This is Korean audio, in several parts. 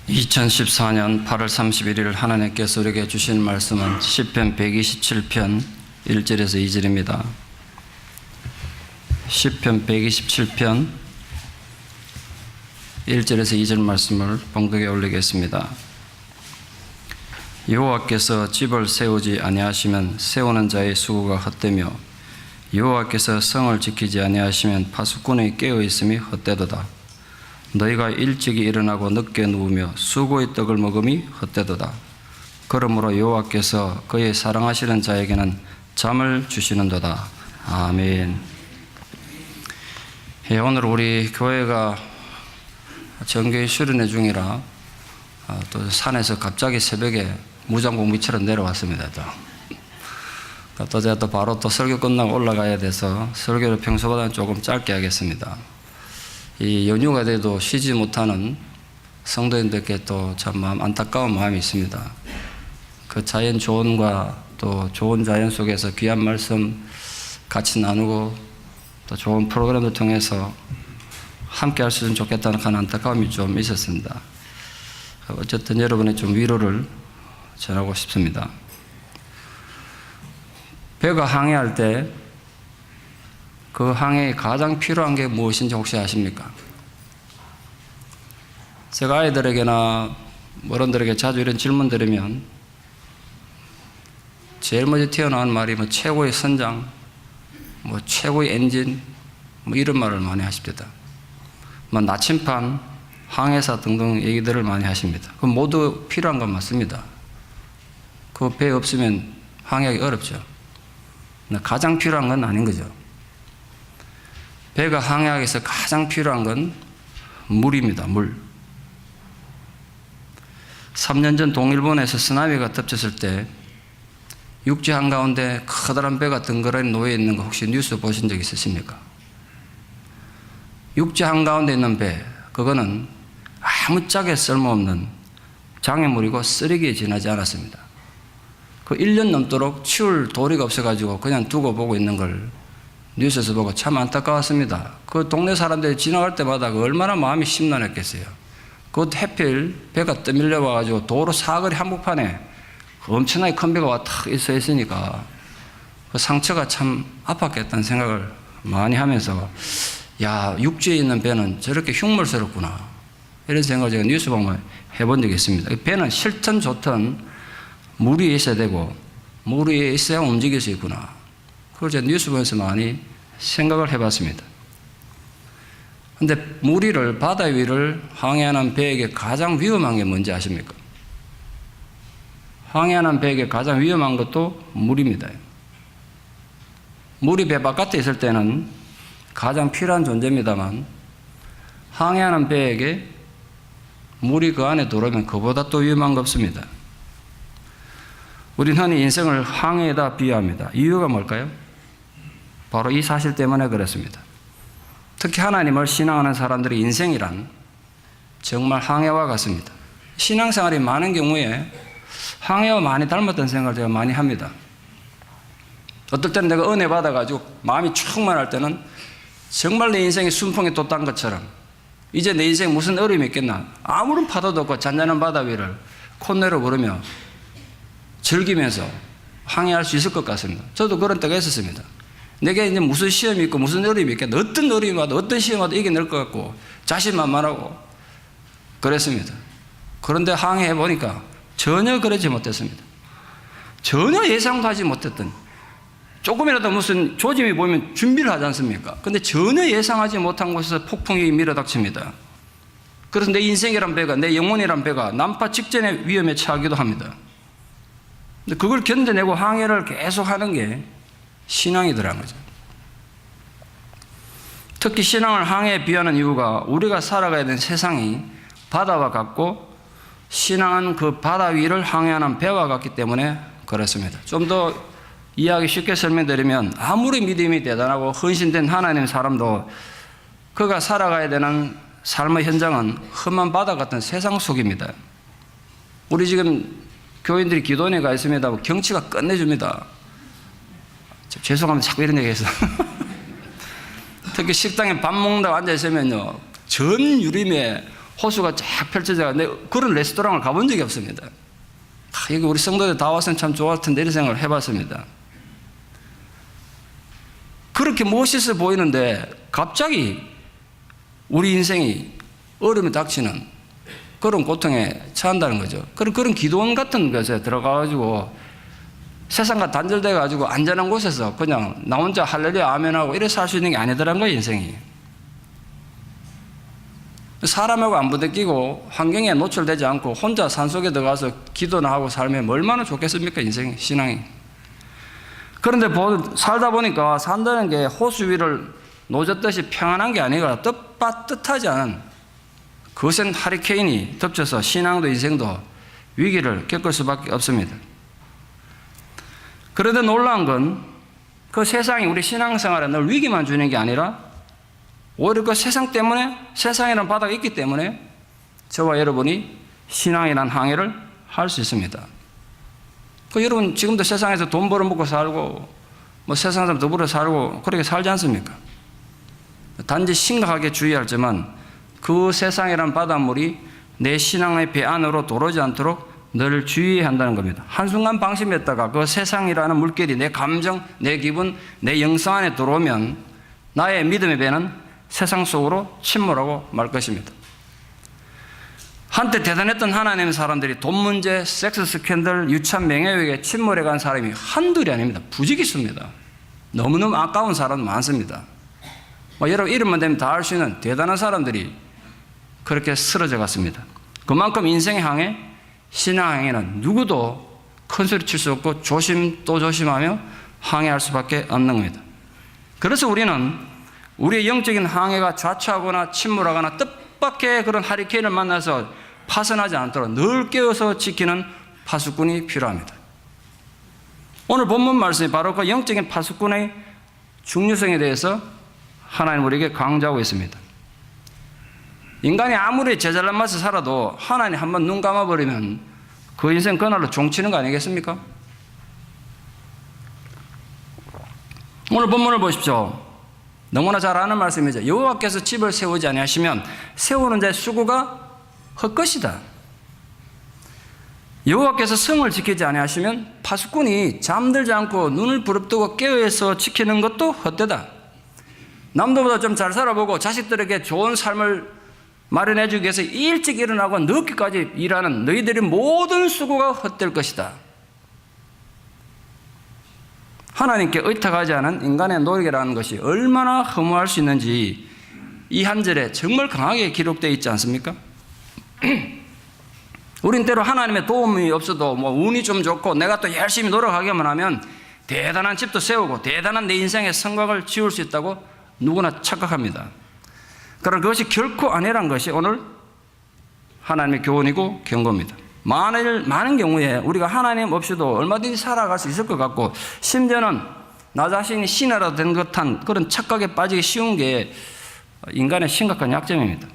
2014년 8월 31일 하나님께서 우리에게 주신 말씀은 시편 127편 1절에서 2절입니다. 시편 127편 1절에서 2절 말씀을 봉독에 올리겠습니다. 여호와께서 집을 세우지 아니하시면 세우는 자의 수고가 헛되며 여호와께서 성을 지키지 아니하시면 파수꾼의 깨어 있음이 헛되도다. 너희가 일찍이 일어나고 늦게 누우며 수고의 떡을 먹음이 헛되도다. 그러므로 여호와께서 그의 사랑하시는 자에게는 잠을 주시는도다. 아멘. 오늘 우리 교회가 정교회 수련회 중이라 또 산에서 갑자기 새벽에 무장공비처럼 내려왔습니다. 또 제가 또 바로 또 설교 끝나고 올라가야 돼서 설교를 평소보다는 조금 짧게 하겠습니다. 이 연휴가 돼도 쉬지 못하는 성도님들께 또 참 안타까운 마음이 있습니다. 그 자연 조언과 또 좋은 자연 속에서 귀한 말씀 같이 나누고 또 좋은 프로그램을 통해서 함께 할 수 있으면 좋겠다는 그런 안타까움이 좀 있었습니다. 어쨌든 여러분의 좀 위로를 전하고 싶습니다. 배가 항해할 때 그 항해에 가장 필요한 게 무엇인지 혹시 아십니까? 제가 아이들에게나 어른들에게 자주 이런 질문 드리면 제일 먼저 튀어나온 말이 최고의 선장, 최고의 엔진, 이런 말을 많이 하십니다. 나침반, 항해사 등등 얘기들을 많이 하십니다. 그 모두 필요한 건 맞습니다. 그 배 없으면 항해하기 어렵죠. 가장 필요한 건 아닌 거죠. 배가 항해하기 위해서 가장 필요한 건 물입니다. 물. 3년 전 동일본에서 쓰나미가 덮쳤을 때 육지 한가운데 커다란 배가 덩그러니 놓여 있는 거 혹시 뉴스 보신 적 있으십니까? 육지 한가운데 있는 배, 그거는 아무짝에 쓸모없는 장애물이고 쓰레기에 지나지 않았습니다. 그 1년 넘도록 치울 도리가 없어가지고 그냥 두고 보고 있는 걸 뉴스에서 보고 참 안타까웠습니다. 그 동네 사람들이 지나갈 때마다 얼마나 마음이 심란했겠어요. 그것도 하필 배가 떠밀려 와가지고 도로 사거리 한복판에 엄청나게 큰 배가 와 탁 있어 있으니까 그 상처가 참 아팠겠다는 생각을 많이 하면서 육지에 있는 배는 저렇게 흉물스럽구나 이런 생각을 제가 뉴스 보면 해본 적이 있습니다. 배는 싫든 좋든 물 위에 있어야 되고 물 위에 있어야 움직일 수 있구나. 그걸 제가 뉴스 보면서 많이 생각을 해봤습니다. 그런데 물 위를, 바다 위를 항해하는 배에게 가장 위험한 게 뭔지 아십니까? 항해하는 배에게 가장 위험한 것도 물입니다. 물이 배 바깥에 있을 때는 가장 필요한 존재입니다만 항해하는 배에게 물이 그 안에 들어오면 그보다 또 위험한 거 없습니다. 우리는 흔히 인생을 항해에다 비유합니다. 이유가 뭘까요? 바로 이 사실 때문에 그렇습니다. 특히 하나님을 신앙하는 사람들의 인생이란 정말 항해와 같습니다. 신앙생활이 많은 경우에 항해와 많이 닮았다는 생각을 제가 많이 합니다. 어떨 때는 내가 은혜 받아가지고 마음이 충만할 때는 정말 내 인생이 순풍에 돋단 것처럼 이제 내 인생에 무슨 어려움이 있겠나, 아무런 파도도 없고 잔잔한 바다 위를 콧노래로 부르며 즐기면서 항해할 수 있을 것 같습니다. 저도 그런 때가 있었습니다. 내게 이제 무슨 시험이 있고 무슨 어려움이 있겠나, 어떤 어려움이 와도 어떤 시험이 와도 이겨낼 것 같고 자신만만하고 그랬습니다. 그런데 항해해 보니까 전혀 그러지 못했습니다. 전혀 예상도 하지 못했던, 조금이라도 무슨 조짐이 보이면 준비를 하지 않습니까? 근데 전혀 예상하지 못한 곳에서 폭풍이 밀어닥칩니다. 그래서 내 인생이란 배가, 내 영혼이란 배가 난파 직전의 위험에 처하기도 합니다. 근데 그걸 견뎌내고 항해를 계속 하는 게 신앙이더라는 거죠. 특히 신앙을 항해에 비하는 이유가 우리가 살아가야 되는 세상이 바다와 같고 신앙은 그 바다 위를 항해하는 배와 같기 때문에 그렇습니다. 좀 더 이해하기 쉽게 설명드리면 아무리 믿음이 대단하고 헌신된 하나님의 사람도 그가 살아가야 되는 삶의 현장은 험한 바다 같은 세상 속입니다. 우리 지금 교인들이 기도원에 가 있습니다. 경치가 끝내줍니다. 죄송합니다. 자꾸 이런 얘기 해서. 특히 식당에 밥 먹는다고 앉아있으면요, 전 유림에 호수가 쫙 펼쳐져. 근데 그런 레스토랑을 가본 적이 없습니다. 여기 우리 성도들 다 왔으면 참 좋았을 텐데 이런 생각을 해봤습니다. 그렇게 멋있어 보이는데 갑자기 우리 인생이 어려움이 닥치는 그런 고통에 처한다는 거죠. 그런 기도원 같은 것에 들어가가지고 세상과 단절돼가지고 안전한 곳에서 그냥 나 혼자 할렐루야 아멘하고 이래 살 수 있는 게 아니더란 거예요, 인생이. 사람하고 안 부대끼고 환경에 노출되지 않고 혼자 산속에 들어가서 기도나 하고 살면 얼마나 좋겠습니까, 인생이, 신앙이. 그런데 살다 보니까 산다는 게 호수 위를 노젓듯이 평안한 게 아니라 뜻하지 않은 거센 하리케인이 덮쳐서 신앙도 인생도 위기를 겪을 수밖에 없습니다. 그런데 놀라운 건 그 세상이 우리 신앙생활에 늘 위기만 주는 게 아니라 오히려 그 세상 때문에, 세상이라는 바다가 있기 때문에 저와 여러분이 신앙이라는 항해를 할 수 있습니다. 여러분 지금도 세상에서 돈 벌어먹고 살고 뭐 세상 사람 더불어 살고 그렇게 살지 않습니까? 단지 심각하게 주의할 점은 그 세상이라는 바닷물이 내 신앙의 배 안으로 들어오지 않도록 늘 주의해야 한다는 겁니다. 한순간 방심했다가 그 세상이라는 물결이 내 감정, 내 기분, 내 영성 안에 들어오면 나의 믿음의 배는 세상 속으로 침몰하고 말 것입니다. 한때 대단했던 하나님의 사람들이 돈 문제, 섹스 스캔들, 유참 명예욕에 침몰해간 사람이 한둘이 아닙니다. 부지기 있습니다. 너무너무 아까운 사람 많습니다. 여러분 이름만 되면 다 알 수 있는 대단한 사람들이 그렇게 쓰러져 갔습니다. 그만큼 인생의 항해, 신앙 항해는 누구도 큰소리 칠 수 없고 조심 또 조심하며 항해할 수밖에 없는 겁니다. 그래서 우리는 우리의 영적인 항해가 좌초하거나 침몰하거나 뜻밖의 그런 하리케인을 만나서 파손하지 않도록 늘 깨어서 지키는 파수꾼이 필요합니다. 오늘 본문 말씀이 바로 그 영적인 파수꾼의 중요성에 대해서 하나님 우리에게 강조하고 있습니다. 인간이 아무리 제잘난 맛을 살아도 하나님 한번 눈 감아버리면 그 인생 그날로 종치는 거 아니겠습니까? 오늘 본문을 보십시오. 너무나 잘 아는 말씀이죠. 여호와께서 집을 세우지 아니하시면 세우는 자의 수고가 헛것이다. 여호와께서 성을 지키지 아니하시면 파수꾼이 잠들지 않고 눈을 부릅뜨고 깨어서 지키는 것도 헛되다. 남들보다 좀 잘 살아보고 자식들에게 좋은 삶을 마련해 주기 위해서 일찍 일어나고 늦게까지 일하는 너희들의 모든 수고가 헛될 것이다. 하나님께 의탁하지 않은 인간의 노력이라는 것이 얼마나 허무할 수 있는지 이 한 절에 정말 강하게 기록되어 있지 않습니까? 우린 때로 하나님의 도움이 없어도 운이 좀 좋고 내가 또 열심히 노력하기만 하면 대단한 집도 세우고 대단한 내 인생의 성곽을 지을 수 있다고 누구나 착각합니다. 그러나 그것이 결코 아니란 것이 오늘 하나님의 교훈이고 경고입니다. 많은 경우에 우리가 하나님 없이도 얼마든지 살아갈 수 있을 것 같고 심지어는 나 자신이 신하라도 된 듯한 그런 착각에 빠지기 쉬운 게 인간의 심각한 약점입니다.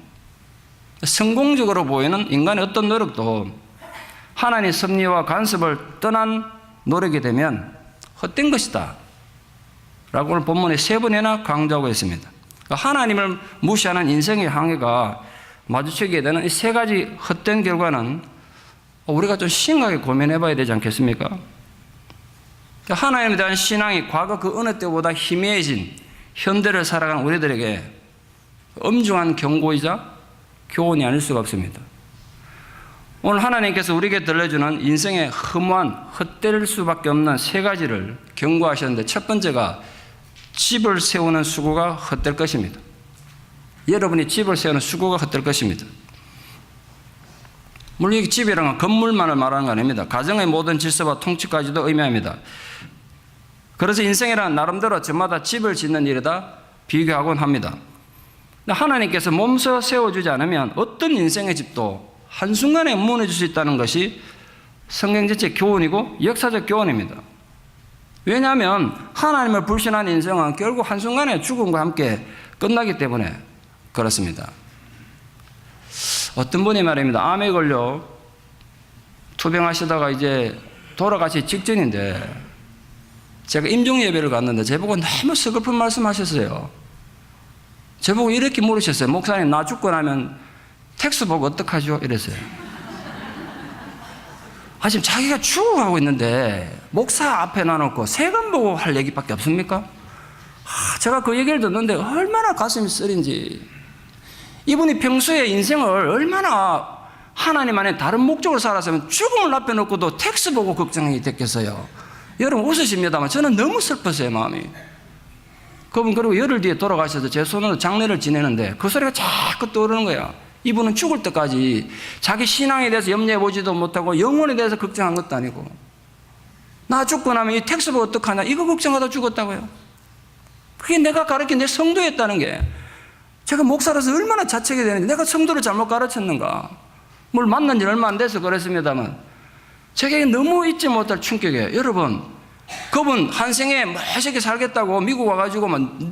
성공적으로 보이는 인간의 어떤 노력도 하나님의 섭리와 간섭을 떠난 노력이 되면 헛된 것이다 라고 오늘 본문에 3번이나 강조하고 있습니다. 하나님을 무시하는 인생의 항해가 마주치게 되는 이 3가지 헛된 결과는 우리가 좀 심각하게 고민해 봐야 되지 않겠습니까? 하나님에 대한 신앙이 과거 그 어느 때보다 희미해진 현대를 살아가는 우리들에게 엄중한 경고이자 교훈이 아닐 수가 없습니다. 오늘 하나님께서 우리에게 들려주는 인생의 허무한 헛될 수밖에 없는 3가지를 경고하셨는데 첫 번째가 집을 세우는 수고가 헛될 것입니다. 여러분이 집을 세우는 수고가 헛될 것입니다. 물론 이 집이라는 건 건물만을 말하는 거 아닙니다. 가정의 모든 질서와 통치까지도 의미합니다. 그래서 인생이란 나름대로 저마다 집을 짓는 일에다 비교하곤 합니다. 하나님께서 몸소 세워주지 않으면 어떤 인생의 집도 한순간에 무너질 수 있다는 것이 성경 전체의 교훈이고 역사적 교훈입니다. 왜냐하면 하나님을 불신한 인생은 결국 한순간에 죽음과 함께 끝나기 때문에 그렇습니다. 어떤 분이 말입니다. 암에 걸려 투병하시다가 이제 돌아가시 직전인데 제가 임종예배를 갔는데 저보고 너무 서글픈 말씀 하셨어요. 저보고 이렇게 물으셨어요. 목사님, 나 죽고 나면 텍스트북 어떡하죠? 이랬어요. 지금 자기가 죽어가고 있는데 목사 앞에 놔놓고 세금 보고 할 얘기밖에 없습니까? 제가 그 얘기를 듣는데 얼마나 가슴이 쓰린지. 이분이 평소에 인생을 얼마나 하나님 안에 다른 목적으로 살았으면 죽음을 앞에 놓고도 텍스 보고 걱정이 됐겠어요. 여러분 웃으십니다만 저는 너무 슬펐어요, 마음이. 그분 그리고 열흘 뒤에 돌아가셔서 제 손으로 장례를 지내는데 그 소리가 자꾸 떠오르는 거예요. 이분은 죽을 때까지 자기 신앙에 대해서 염려해 보지도 못하고 영혼에 대해서 걱정한 것도 아니고, 나 죽고 나면 이 텍스트북 어떡하냐 이거 걱정하다 죽었다고요. 그게 내가 가르친 내 성도였다는 게, 제가 목사로서 얼마나 자책이 되는지, 내가 성도를 잘못 가르쳤는가. 뭘 만난 지 얼마 안 돼서 그랬습니다만 제게 너무 잊지 못할 충격이에요. 여러분, 그분 한 생에 멋있게 살겠다고 미국 와가지고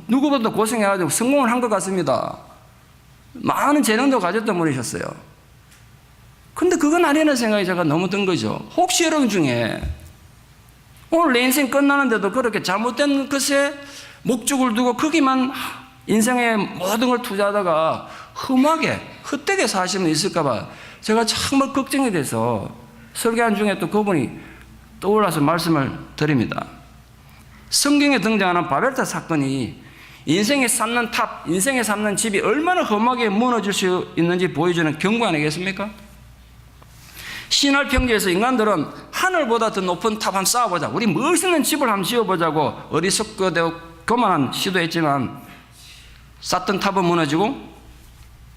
누구보다 고생해가지고 성공을 한 것 같습니다. 많은 재능도 가졌던 분이셨어요. 근데 그건 아니라는 생각이 제가 너무 든 거죠. 혹시 여러분 중에 오늘 내 인생 끝나는데도 그렇게 잘못된 것에 목적을 두고 거기만 인생의 모든 걸 투자하다가 험하게 헛되게 사시는 분 있을까봐 제가 정말 걱정이 돼서 설교한 중에 또 그분이 떠올라서 말씀을 드립니다. 성경에 등장하는 바벨탑 사건이 인생에 쌓는 탑, 인생에 쌓는 집이 얼마나 험하게 무너질 수 있는지 보여주는 경고 아니겠습니까? 신할 평지에서 인간들은 하늘보다 더 높은 탑 한번 쌓아보자, 우리 멋있는 집을 한번 지어보자고 어리석고 교만한 시도했지만 쌓던 탑은 무너지고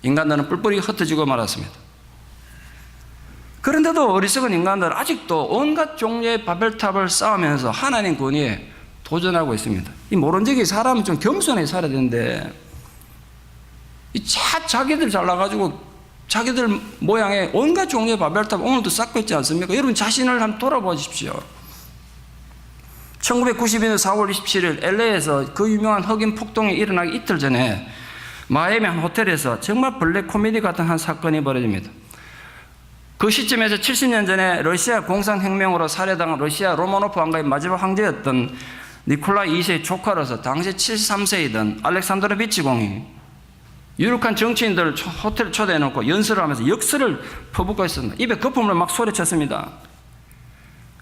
인간들은 뿔뿔이 흩어지고 말았습니다. 그런데도 어리석은 인간들은 아직도 온갖 종류의 바벨탑을 쌓으면서 하나님 권위에 도전하고 있습니다. 이 모론적이 사람은 좀 겸손하게 살아야 되는데 자기들 잘나가지고 자기들 모양의 온갖 종류의 바벨탑 오늘도 쌓고 있지 않습니까? 여러분 자신을 한번 돌아보십시오. 1992년 4월 27일 LA에서 그 유명한 흑인 폭동이 일어나기 이틀 전에 마이애미 한 호텔에서 정말 블랙 코미디 같은 한 사건이 벌어집니다. 그 시점에서 70년 전에 러시아 공산혁명으로 살해당한 러시아 로마노프 왕가의 마지막 황제였던 니콜라이 2세의 조카로서 당시 73세이던 알렉산드로비치 공이 유력한 정치인들을 호텔에 초대해놓고 연설을 하면서 역설을 퍼붓고 있었습니다. 입에 거품을 막 소리쳤습니다.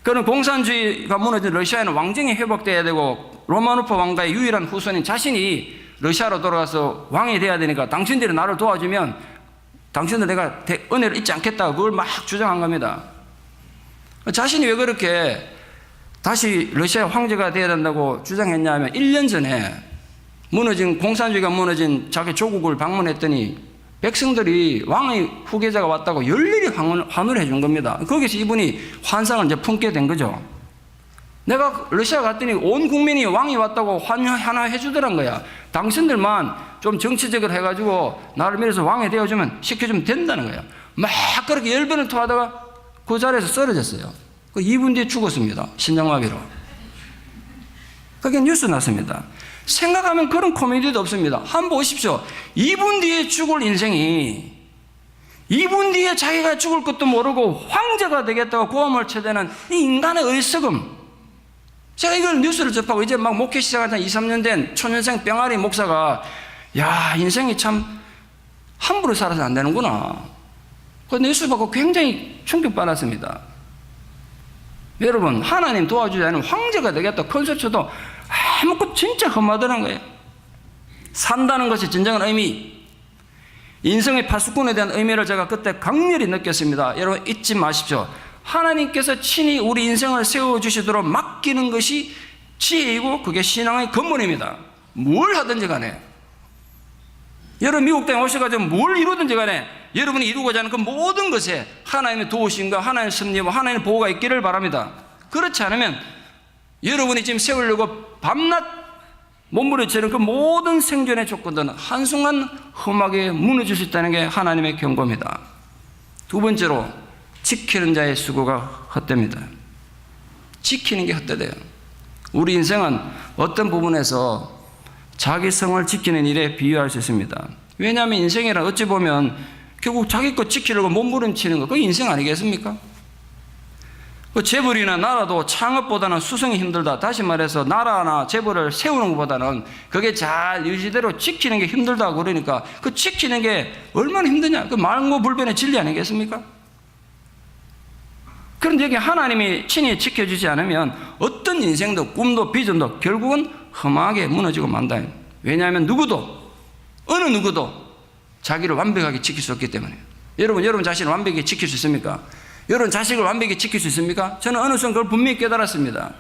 그는 공산주의가 무너진 러시아에는 왕정이 회복돼야 되고 로마노프 왕가의 유일한 후손인 자신이 러시아로 돌아가서 왕이 돼야 되니까 당신들이 나를 도와주면 당신들 내가 은혜를 잊지 않겠다고 그걸 막 주장한 겁니다. 자신이 왜 그렇게 다시 러시아 황제가 되어야 된다고 주장했냐 하면 1년 전에 무너진 공산주의가 무너진 자기 조국을 방문했더니 백성들이 왕의 후계자가 왔다고 열렬히 환호를 해준 겁니다. 거기서 이분이 환상을 이제 품게 된 거죠. 내가 러시아 갔더니 온 국민이 왕이 왔다고 환호해 주더란 거야. 당신들만 좀 정치적으로 해가지고 나를 밀어서 왕이 되어주면 시켜주면 된다는 거야. 막 그렇게 열변을 토하다가 그 자리에서 쓰러졌어요. 그 2분 뒤에 죽었습니다. 심장마비로. 그게 뉴스 났습니다. 생각하면 그런 코미디도 없습니다. 한번 보십시오. 2분 뒤에 죽을 인생이 2분 뒤에 자기가 죽을 것도 모르고 황제가 되겠다고 고함을 쳐대는 이 인간의 어리석음. 제가 이걸 뉴스를 접하고 이제 막 목회 시작한 지 2, 3년 된 초년생 병아리 목사가 야, 인생이 참 함부로 살아서 안 되는구나. 그 뉴스 보고 굉장히 충격받았습니다. 여러분, 하나님 도와주지 않으면 황제가 되겠다 컨셉쳐도 아무것도 진짜 험하다는 거예요. 산다는 것이 진정한 의미, 인생의 파수꾼에 대한 의미를 제가 그때 강렬히 느꼈습니다. 여러분 잊지 마십시오. 하나님께서 친히 우리 인생을 세워주시도록 맡기는 것이 지혜이고 그게 신앙의 근본입니다. 뭘 하든지 간에 여러분 미국 땅에 오셔가지고 뭘 이루든지 간에 여러분이 이루고자 하는 그 모든 것에 하나님의 도우심과 하나님의 섭리와 하나님의 보호가 있기를 바랍니다. 그렇지 않으면 여러분이 지금 세우려고 밤낮 몸부림치는 그 모든 생존의 조건들은 한순간 험하게 무너질 수 있다는 게 하나님의 경고입니다. 두 번째로 지키는 자의 수고가 헛됩니다. 지키는 게 헛되대요. 우리 인생은 어떤 부분에서 자기 성을 지키는 일에 비유할 수 있습니다. 왜냐하면 인생이란 어찌 보면 결국 자기 것 지키려고 몸부림치는 거, 그게 인생 아니겠습니까? 재벌이나 나라도 창업보다는 수성이 힘들다. 다시 말해서 나라나 재벌을 세우는 것보다는 그게 잘 유지대로 지키는 게 힘들다고 그러니까 그 지키는 게 얼마나 힘드냐. 그 망고불변의 진리 아니겠습니까? 그런데 여기 하나님이 친히 지켜주지 않으면 어떤 인생도 꿈도 비전도 결국은 험하게 무너지고 만다. 왜냐하면 어느 누구도 자기를 완벽하게 지킬 수 없기 때문에. 여러분 자신을 완벽히 지킬 수 있습니까? 여러분 자식을 완벽히 지킬 수 있습니까? 저는 어느 순간 그걸 분명히 깨달았습니다.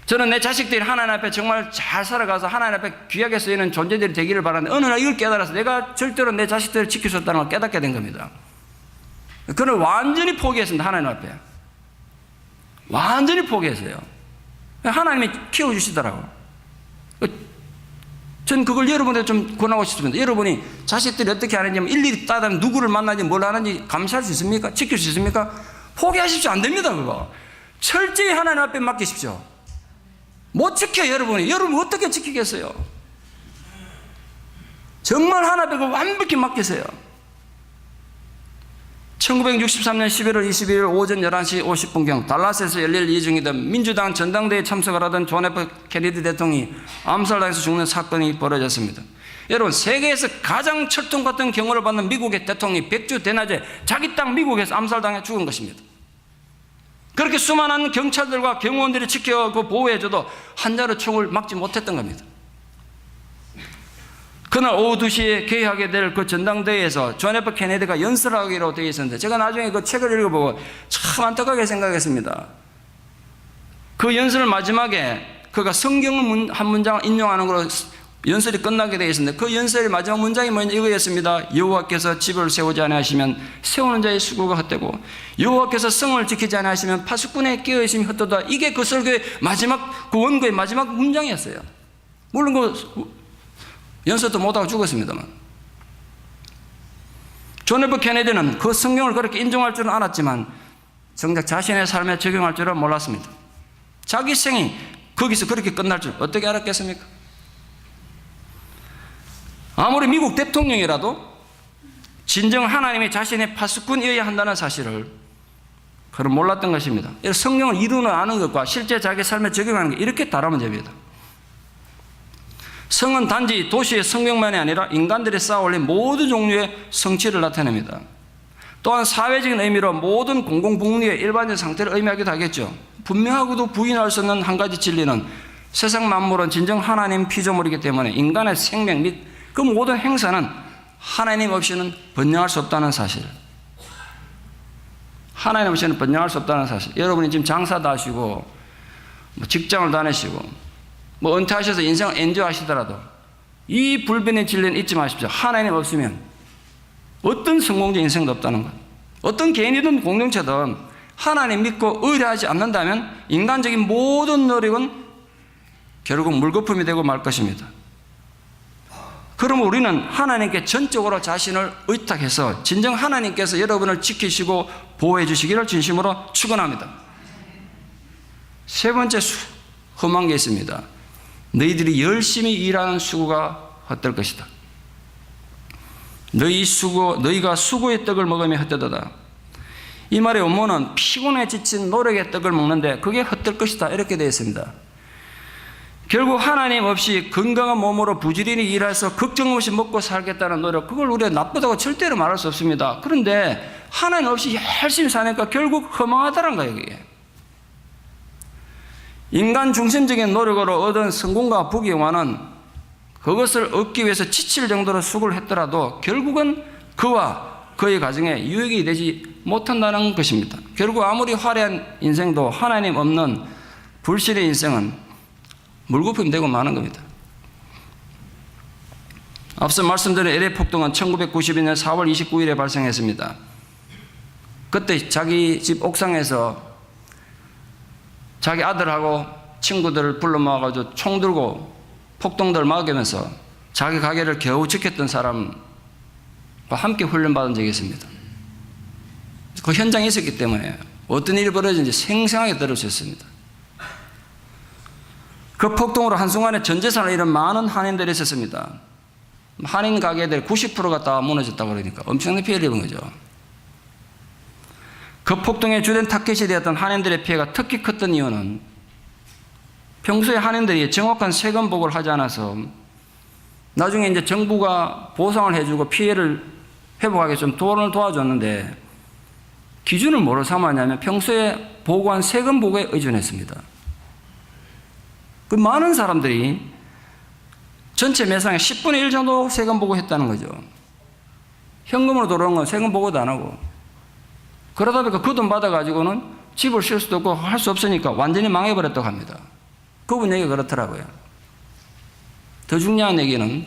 저는 내 자식들이 하나님 앞에 정말 잘 살아가서 하나님 앞에 귀하게 쓰이는 존재들이 되기를 바라는데 어느 날 이걸 깨달아서 내가 절대로 내 자식들을 지킬 수 없다는 걸 깨닫게 된 겁니다. 그걸 완전히 포기했습니다. 하나님 앞에 완전히 포기했어요. 하나님이 키워주시더라고요. 전 그걸 여러분한테 좀 권하고 싶습니다. 여러분이 자식들이 어떻게 하는지 일일이 따다면 누구를 만나는지 뭘 하는지 감시할 수 있습니까? 지킬 수 있습니까? 포기하십시오. 안 됩니다. 그거 철저히 하나님 앞에 맡기십시오. 못 지켜요. 여러분 어떻게 지키겠어요? 정말 하나님 앞에 완벽히 맡기세요. 1963년 11월 22일 오전 11시 50분경 달라스에서 열릴 예정이던 민주당 전당대회에 참석을 하던 존 F 케네디 대통령이 암살당해서 죽는 사건이 벌어졌습니다. 여러분 세계에서 가장 철통 같은 경호를 받는 미국의 대통령이 백주 대낮에 자기 땅 미국에서 암살당해 죽은 것입니다. 그렇게 수많은 경찰들과 경호원들이 지켜 보호해줘도 한 자루 총을 막지 못했던 겁니다. 그날 오후 2시에 개회하게 될 그 전당대회에서 존 F 케네디가 연설하기로 되어 있었는데 제가 나중에 그 책을 읽어보고 참 안타깝게 생각했습니다. 그 연설 마지막에 그가 성경 한 문장을 인용하는 걸로 연설이 끝나게 되어 있었는데 그 연설의 마지막 문장이 이거였습니다. 여호와께서 집을 세우지 아니하시면 세우는 자의 수고가 헛되고 여호와께서 성을 지키지 아니하시면 파수꾼의 깨어있음이 헛되다. 이게 그 설교의 마지막 그 원고의 마지막 문장이었어요. 물론 그 연설도 못하고 죽었습니다만 존 F 케네디는 그 성경을 그렇게 인정할 줄은 알았지만 정작 자신의 삶에 적용할 줄은 몰랐습니다. 자기 생이 거기서 그렇게 끝날 줄 어떻게 알았겠습니까? 아무리 미국 대통령이라도 진정 하나님이 자신의 파수꾼이어야 한다는 사실을 그는 몰랐던 것입니다. 성경을 이루는 아는 것과 실제 자기 삶에 적용하는 게 이렇게 다른 문제입니다. 성은 단지 도시의 성경만이 아니라 인간들이 쌓아올린 모든 종류의 성취를 나타냅니다. 또한 사회적인 의미로 모든 공공복리의 일반적 상태를 의미하기도 하겠죠. 분명하고도 부인할 수 없는 한 가지 진리는 세상 만물은 진정 하나님 피조물이기 때문에 인간의 생명 및 그 모든 행사는 하나님 없이는 번영할 수 없다는 사실. 하나님 없이는 번영할 수 없다는 사실. 여러분이 지금 장사도 하시고 직장을 다니시고 은퇴하셔서 인생을 엔조이하시더라도 이 불변의 진리는 잊지 마십시오. 하나님 없으면 어떤 성공적 인생도 없다는 것. 어떤 개인이든 공동체든 하나님 믿고 의뢰하지 않는다면 인간적인 모든 노력은 결국 물거품이 되고 말 것입니다. 그럼 우리는 하나님께 전적으로 자신을 의탁해서 진정 하나님께서 여러분을 지키시고 보호해 주시기를 진심으로 축원합니다. 세 번째 험한 게 있습니다. 너희들이 열심히 일하는 수고가 헛될 것이다. 너희가 수고의 떡을 먹으면 헛되도다. 이 말의 원문은 피곤에 지친 노력의 떡을 먹는데 그게 헛될 것이다 이렇게 되어 있습니다. 결국 하나님 없이 건강한 몸으로 부지런히 일해서 걱정 없이 먹고 살겠다는 노력, 그걸 우리가 나쁘다고 절대로 말할 수 없습니다. 그런데 하나님 없이 열심히 사니까 결국 허망하다는 거예요. 그게 인간 중심적인 노력으로 얻은 성공과 부귀영화는 그것을 얻기 위해서 지칠 정도로 수고를 했더라도 결국은 그와 그의 가정에 유익이 되지 못한다는 것입니다. 결국 아무리 화려한 인생도 하나님 없는 불신의 인생은 물거품이 되고 마는 겁니다. 앞서 말씀드린 LA 폭동은 1992년 4월 29일에 발생했습니다. 그때 자기 집 옥상에서 자기 아들하고 친구들을 불러 모아가지고 총 들고 폭동들을 막으면서 자기 가게를 겨우 지켰던 사람과 함께 훈련받은 적이 있습니다. 그 현장에 있었기 때문에 어떤 일이 벌어진지 생생하게 들을 수 있습니다. 그 폭동으로 한순간에 전 재산을 잃은 많은 한인들이 있었습니다. 한인 가게들 90%가 다 무너졌다고 그러니까 엄청난 피해를 입은 거죠. 그 폭동의 주된 타깃이 되었던 한인들의 피해가 특히 컸던 이유는 평소에 한인들이 정확한 세금 보고를 하지 않아서 나중에 이제 정부가 보상을 해주고 피해를 회복하게 좀 돈을 도와줬는데 기준을 뭐로 삼았냐면 평소에 보고한 세금 보고에 의존했습니다. 그 많은 사람들이 전체 매상의 10분의 1 정도 세금 보고했다는 거죠. 현금으로 들어온 건 세금 보고도 안 하고. 그러다 보니까 그 돈 받아가지고는 집을 쉴 수도 없고 할 수 없으니까 완전히 망해버렸다고 합니다. 그분 얘기가 그렇더라고요. 더 중요한 얘기는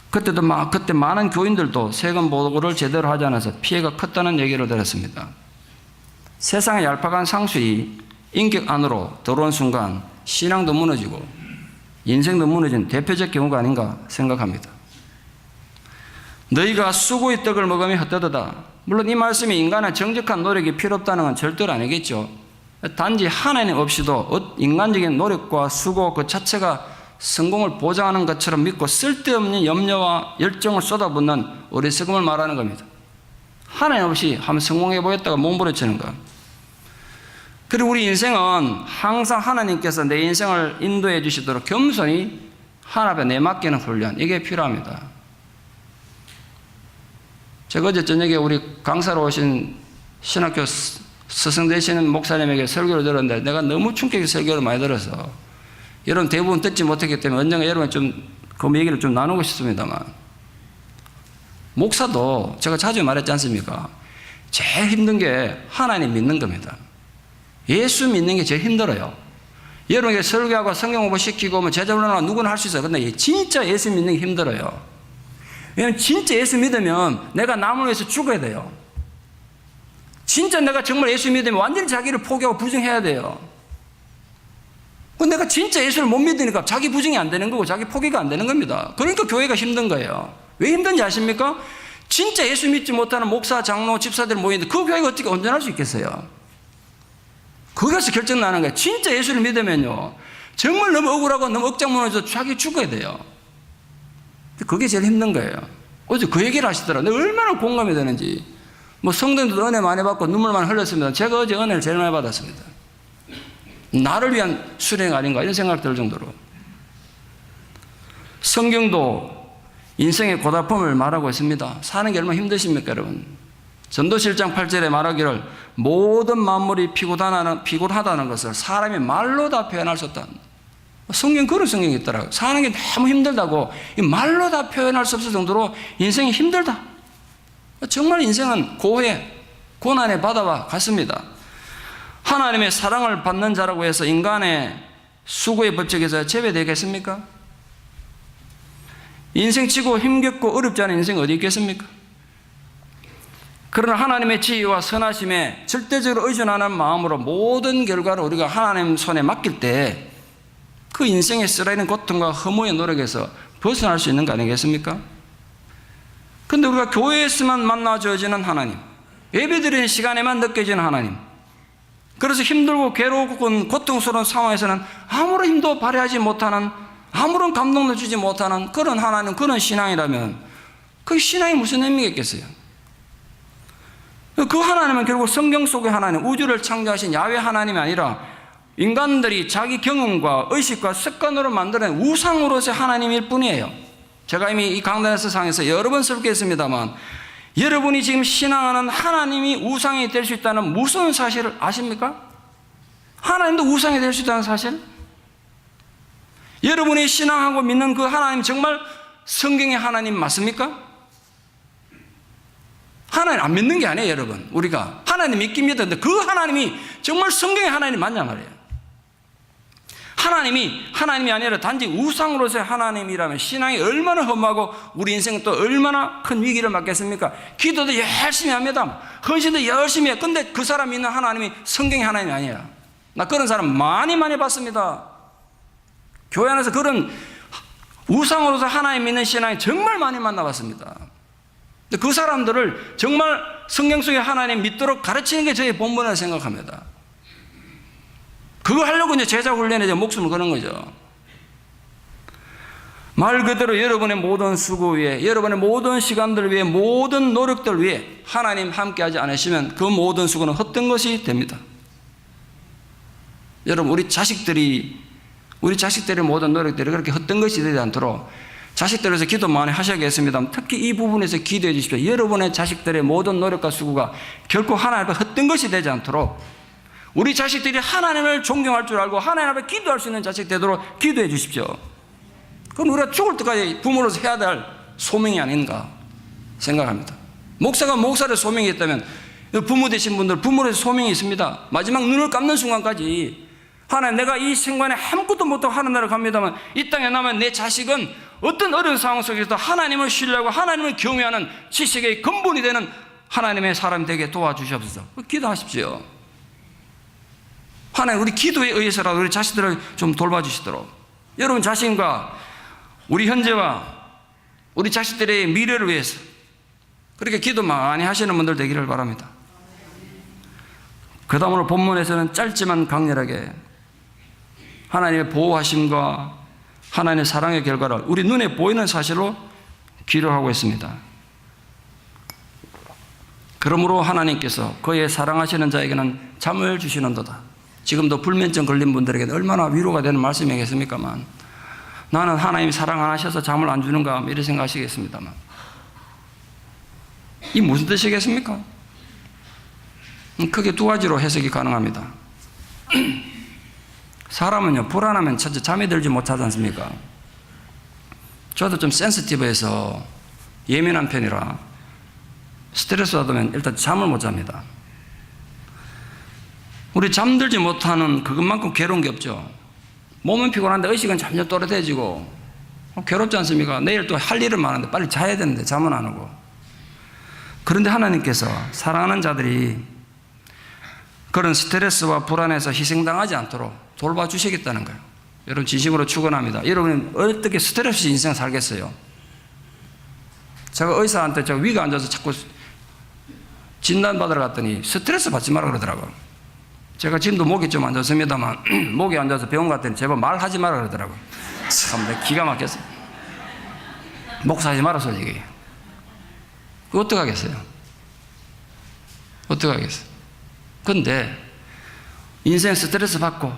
그때 많은 교인들도 세금 보고를 제대로 하지 않아서 피해가 컸다는 얘기를 들었습니다. 세상의 얄팍한 상술이 인격 안으로 들어온 순간 신앙도 무너지고 인생도 무너진 대표적 경우가 아닌가 생각합니다. 너희가 수고의 떡을 먹으며 헛되도다. 물론 이 말씀이 인간의 정직한 노력이 필요 없다는 건 절대로 아니겠죠. 단지 하나님 없이도 인간적인 노력과 수고 그 자체가 성공을 보장하는 것처럼 믿고 쓸데없는 염려와 열정을 쏟아붓는 어리석음을 말하는 겁니다. 하나님 없이 한번 성공해 보였다가 몸부림치는 것. 그리고 우리 인생은 항상 하나님께서 내 인생을 인도해 주시도록 겸손히 하나님 앞에 내맡기는 훈련, 이게 필요합니다. 제가 어제 저녁에 우리 강사로 오신 신학교 스승 되시는 목사님에게 설교를 들었는데 내가 너무 충격의 설교를 많이 들어서 여러분 대부분 듣지 못했기 때문에 언젠가 여러분 좀 그 얘기를 좀 나누고 싶습니다만, 목사도 제가 자주 말했지 않습니까? 제일 힘든 게 하나님 믿는 겁니다. 예수 믿는 게 제일 힘들어요. 여러분에게 설교하고 성경 공부 시키고 뭐 제자 훈련하고 누구나 할 수 있어요. 근데 진짜 예수 믿는 게 힘들어요. 왜냐하면 진짜 예수 믿으면 내가 남을 위해서 죽어야 돼요. 진짜 내가 정말 예수 믿으면 완전히 자기를 포기하고 부정해야 돼요. 내가 진짜 예수를 못 믿으니까 자기 부정이 안 되는 거고 자기 포기가 안 되는 겁니다. 그러니까 교회가 힘든 거예요. 왜 힘든지 아십니까? 진짜 예수 믿지 못하는 목사, 장로, 집사들 모이는데 그 교회가 어떻게 온전할 수 있겠어요? 거기서 결정 나는 거예요. 진짜 예수를 믿으면요, 정말 너무 억울하고 너무 억장 무너져서 자기 죽어야 돼요. 그게 제일 힘든 거예요. 어제 그 얘기를 하시더라고요. 얼마나 공감이 되는지. 뭐 성도님도 은혜 많이 받고 눈물 많이 흘렸습니다. 제가 어제 은혜를 제일 많이 받았습니다. 나를 위한 수행 아닌가 이런 생각 들 정도로. 성경도 인생의 고달픔을 말하고 있습니다. 사는 게 얼마나 힘드십니까 여러분? 전도서 1장 8절에 말하기를 모든 만물이 피곤하다는 것을 사람이 말로 다 표현할 수 없다. 성경 그런 성경이 있더라고요. 사는 게 너무 힘들다고 말로 다 표현할 수 없을 정도로 인생이 힘들다. 정말 인생은 고해, 고난의 바다와 같습니다. 하나님의 사랑을 받는 자라고 해서 인간의 수고의 법칙에서 제외되겠습니까? 인생치고 힘겹고 어렵지 않은 인생이 어디 있겠습니까? 그러나 하나님의 지혜와 선하심에 절대적으로 의존하는 마음으로 모든 결과를 우리가 하나님 손에 맡길 때 그 인생에 쓰라리는 고통과 허무의 노력에서 벗어날 수 있는 거 아니겠습니까? 그런데 우리가 교회에서만 만나져지는 하나님, 예배드리는 시간에만 느껴지는 하나님, 그래서 힘들고 괴롭고 고통스러운 상황에서는 아무런 힘도 발휘하지 못하는, 아무런 감동도 주지 못하는 그런 하나님, 그런 신앙이라면 그 신앙이 무슨 의미가 있겠어요? 그 하나님은 결국 성경 속의 하나님, 우주를 창조하신 야훼 하나님이 아니라 인간들이 자기 경험과 의식과 습관으로 만들어낸 우상으로서의 하나님일 뿐이에요. 제가 이미 이 강단에서 상에서 여러 번 설교했습니다만, 여러분이 지금 신앙하는 하나님이 우상이 될 수 있다는 무슨 사실을 아십니까? 하나님도 우상이 될 수 있다는 사실? 여러분이 신앙하고 믿는 그 하나님 정말 성경의 하나님 맞습니까? 하나님 안 믿는 게 아니에요, 여러분. 우리가 하나님 믿긴 믿었는데 그 하나님이 정말 성경의 하나님 맞냐 말이에요. 하나님이 아니라 단지 우상으로서의 하나님이라면 신앙이 얼마나 험하고 우리 인생은 또 얼마나 큰 위기를 맞겠습니까? 기도도 열심히 합니다. 헌신도 열심히 해요. 근데 그 사람 믿는 하나님이 성경의 하나님이 아니야. 나 그런 사람 많이 봤습니다. 교회 안에서 그런 우상으로서 하나님 믿는 신앙이 정말 많이 만나봤습니다. 근데 그 사람들을 정말 성경 속의 하나님 믿도록 가르치는 게 저희 본분이라고 생각합니다. 그거 하려고 이제 제자 훈련에 목숨을 거는 거죠. 말 그대로 여러분의 모든 수고 위에, 여러분의 모든 시간들 위에, 모든 노력들 위에 하나님 함께하지 않으시면 그 모든 수고는 헛된 것이 됩니다. 여러분, 우리 자식들의 모든 노력들이 그렇게 헛된 것이 되지 않도록 자식들을 위해서 기도 많이 하셔야겠습니다. 특히 이 부분에서 기도해 주십시오. 여러분의 자식들의 모든 노력과 수고가 결코 하나님 앞에 헛된 것이 되지 않도록 우리 자식들이 하나님을 존경할 줄 알고 하나님 앞에 기도할 수 있는 자식 되도록 기도해 주십시오. 그건 우리가 죽을 때까지 부모로서 해야 될 소명이 아닌가 생각합니다. 목사가 목사의 소명이 있다면 부모 되신 분들 부모로서 소명이 있습니다. 마지막 눈을 감는 순간까지 하나님, 내가 이 생관에 아무것도 못하고 하는 나라를 갑니다만 이 땅에 남은 내 자식은 어떤 어려운 상황 속에서도 하나님을 신뢰하고 하나님을 경외하는 지식의 근본이 되는 하나님의 사람이 되게 도와주시옵소서. 기도하십시오. 하나님, 우리 기도에 의해서라도 우리 자식들을 좀 돌봐주시도록, 여러분 자신과 우리 현재와 우리 자식들의 미래를 위해서 그렇게 기도 많이 하시는 분들 되기를 바랍니다. 그 다음으로 본문에서는 짧지만 강렬하게 하나님의 보호하심과 하나님의 사랑의 결과를 우리 눈에 보이는 사실로 기록하고 있습니다. 그러므로 하나님께서 그의 사랑하시는 자에게는 잠을 주시는도다. 지금도 불면증 걸린 분들에게는 얼마나 위로가 되는 말씀이겠습니까만, 나는 하나님이 사랑 안 하셔서 잠을 안 주는가 이렇게 생각하시겠습니다만, 이 무슨 뜻이겠습니까? 크게 두 가지로 해석이 가능합니다. 사람은요, 불안하면 첫째 잠이 들지 못하지 않습니까? 저도 좀 센시티브해서 예민한 편이라 스트레스 받으면 일단 잠을 못 잡니다. 우리 잠들지 못하는 그것만큼 괴로운 게 없죠. 몸은 피곤한데 의식은 점점 또렷해지고 괴롭지 않습니까? 내일 또 할 일은 많은데 빨리 자야 되는데 잠은 안 오고. 그런데 하나님께서 사랑하는 자들이 그런 스트레스와 불안에서 희생당하지 않도록 돌봐주시겠다는 거예요. 여러분 진심으로 축원합니다. 여러분은 어떻게 스트레스 없이 인생 살겠어요? 제가 의사한테 제가 위가 안 좋아서 자꾸 진단받으러 갔더니 스트레스 받지 마라 그러더라고요. 제가 지금도 목이 좀 안 좋습니다만 목이 안 좋아서 병원 갔더니 제발 말하지 마라 그러더라고요. 참 내가 기가 막혔어요. 목사하지 마라 솔직히. 그거 어떡하겠어요? 어떡하겠어요? 근데 인생 스트레스 받고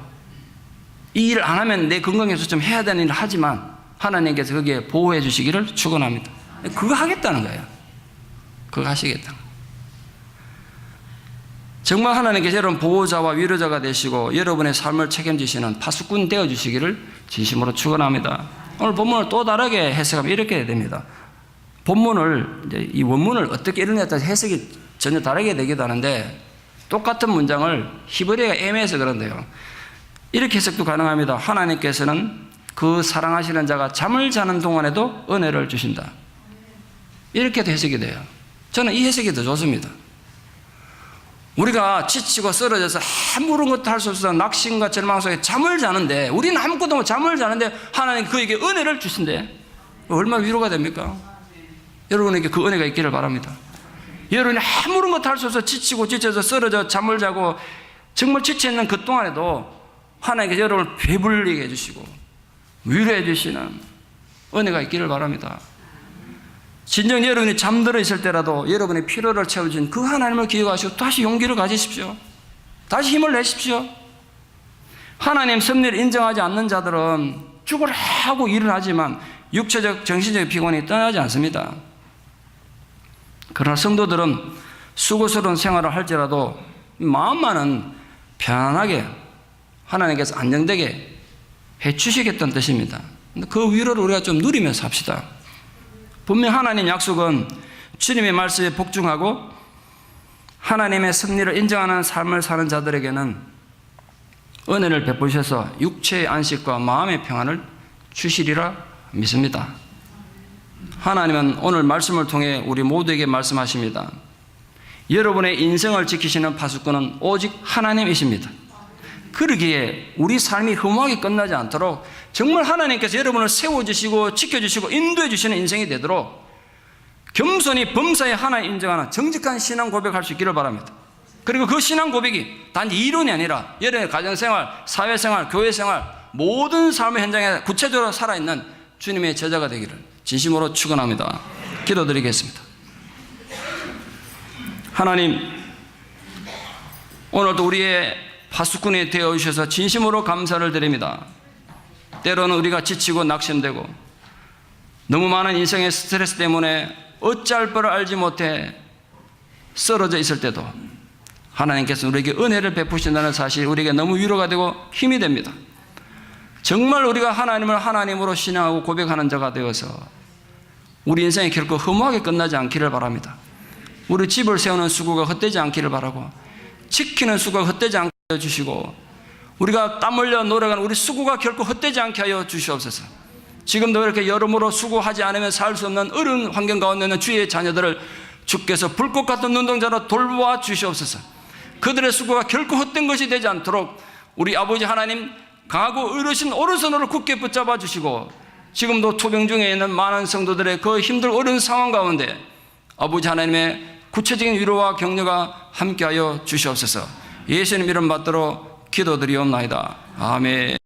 이 일을 안 하면 내 건강에서 좀 해야 되는 일을 하지만 하나님께서 거기에 보호해 주시기를 축원합니다. 그거 하겠다는 거예요. 그거 하시겠다. 정말 하나님께서 여러분 보호자와 위로자가 되시고 여러분의 삶을 책임지시는 파수꾼 되어주시기를 진심으로 축원합니다. 오늘 본문을 또 다르게 해석하면 이렇게 됩니다. 본문을 이제 이 원문을 어떻게 읽느냐에 따라 해석이 전혀 다르게 되기도 하는데 똑같은 문장을 히브리어가 애매해서 그런데요. 이렇게 해석도 가능합니다. 하나님께서는 그 사랑하시는 자가 잠을 자는 동안에도 은혜를 주신다. 이렇게도 해석이 돼요. 저는 이 해석이 더 좋습니다. 우리가 지치고 쓰러져서 아무런 것도 할 수 없어서 낙심과 절망 속에 잠을 자는데, 우리는 아무것도 없고 잠을 자는데 하나님 그에게 은혜를 주신대. 얼마나 위로가 됩니까? 여러분에게 그 은혜가 있기를 바랍니다. 여러분이 아무런 것도 할 수 없어서 지치고 지쳐서 쓰러져 잠을 자고 정말 지쳐있는 그 동안에도 하나님께서 여러분을 배불리게 해주시고 위로해 주시는 은혜가 있기를 바랍니다. 진정 여러분이 잠들어 있을 때라도 여러분의 피로를 채워준 그 하나님을 기억하시고 다시 용기를 가지십시오. 다시 힘을 내십시오. 하나님 섭리를 인정하지 않는 자들은 죽으라 하고 일을 하지만 육체적 정신적 피곤이 떠나지 않습니다. 그러나 성도들은 수고스러운 생활을 할지라도 마음만은 편안하게 하나님께서 안정되게 해주시겠다는 뜻입니다. 그 위로를 우리가 좀 누리면서 합시다. 분명 하나님 약속은 주님의 말씀에 복종하고 하나님의 섭리를 인정하는 삶을 사는 자들에게는 은혜를 베푸셔서 육체의 안식과 마음의 평안을 주시리라 믿습니다. 하나님은 오늘 말씀을 통해 우리 모두에게 말씀하십니다. 여러분의 인생을 지키시는 파수꾼은 오직 하나님이십니다. 그러기에 우리 삶이 허무하게 끝나지 않도록 정말 하나님께서 여러분을 세워주시고 지켜주시고 인도해주시는 인생이 되도록 겸손히 범사에 하나님 인정하는 정직한 신앙 고백할 수 있기를 바랍니다. 그리고 그 신앙 고백이 단지 이론이 아니라 여러분의 가정생활, 사회생활, 교회생활 모든 삶의 현장에 구체적으로 살아있는 주님의 제자가 되기를 진심으로 축원합니다. 기도드리겠습니다. 하나님, 오늘도 우리의 파수꾼이 되어 주셔서 진심으로 감사를 드립니다. 때로는 우리가 지치고 낙심되고 너무 많은 인생의 스트레스 때문에 어찌할 바를 알지 못해 쓰러져 있을 때도 하나님께서 우리에게 은혜를 베푸신다는 사실, 우리에게 너무 위로가 되고 힘이 됩니다. 정말 우리가 하나님을 하나님으로 신앙하고 고백하는 자가 되어서 우리 인생이 결코 허무하게 끝나지 않기를 바랍니다. 우리 집을 세우는 수고가 헛되지 않기를 바라고, 지키는 수고가 헛되지 않게 하여 주시고, 우리가 땀 흘려 노력하는 우리 수고가 결코 헛되지 않게 하여 주시옵소서. 지금도 이렇게 여러모로 수고하지 않으면 살 수 없는 어려운 환경 가운데 있는 주의 자녀들을 주께서 불꽃 같은 눈동자로 돌보아 주시옵소서. 그들의 수고가 결코 헛된 것이 되지 않도록 우리 아버지 하나님 강하고 의로신 오른손으로 굳게 붙잡아 주시고, 지금도 투병 중에 있는 많은 성도들의 그 힘들고 어려운 상황 가운데 아버지 하나님의 구체적인 위로와 격려가 함께하여 주시옵소서. 예수님 이름 받들어 기도드리옵나이다. 아멘.